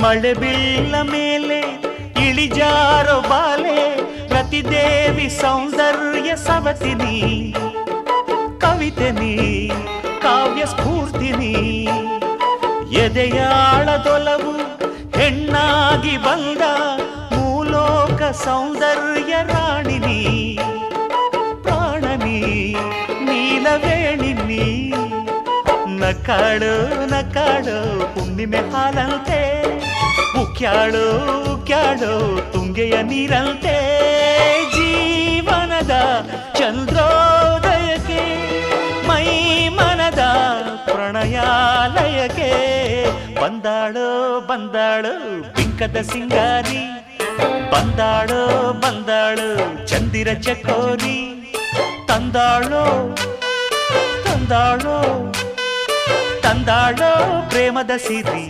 ಮಳೆ ಬೀಳ ಮೇಲೆ ಇಳಿಜಾರೋ ಬಾಲೆ ಪ್ರತಿದೇವಿ ಸೌಂದರ್ಯ ಸವತಿನಿ ಕವಿತೆನಿ ಕಾವ್ಯ ಸ್ಫೂರ್ತಿನಿ ಎದೆಯಾಳದೊಲವು ಹೆಣ್ಣಾಗಿ ಬಂದ ಮೂಲೋಕ ಸೌಂದರ್ಯ ರಾಣಿನಿ ಪ್ರಾಣನಿ ನೀಲವೇಣಿನಿ ನಕಾಡು ನಕಾಡು ಹುಣ್ಣಿಮೆ ಹಾಲಂತೆ ಉಕ್ಯಾಳು ಉಕ್ಯಾಳು ತುಂಗೆಯ ನೀರಂತೆ ಜೀವನದ ಚಂದ್ರೋದಯಕ್ಕೆ ಮೈ ಮನದ ಪ್ರಣಯಾಲಯಕ್ಕೆ ಬಂದಾಳು ಬಂದಾಳು ಬಿಂಕದ ಸಿಂಗಾರಿ ಬಂದಾಳು ಬಂದಾಳು ಚಂದಿರ ಚಕೋರಿ ತಂದಾಳೋ ತಂದಾಳೋ ತಂದಾಳೋ ಪ್ರೇಮದ ಸಿರಿ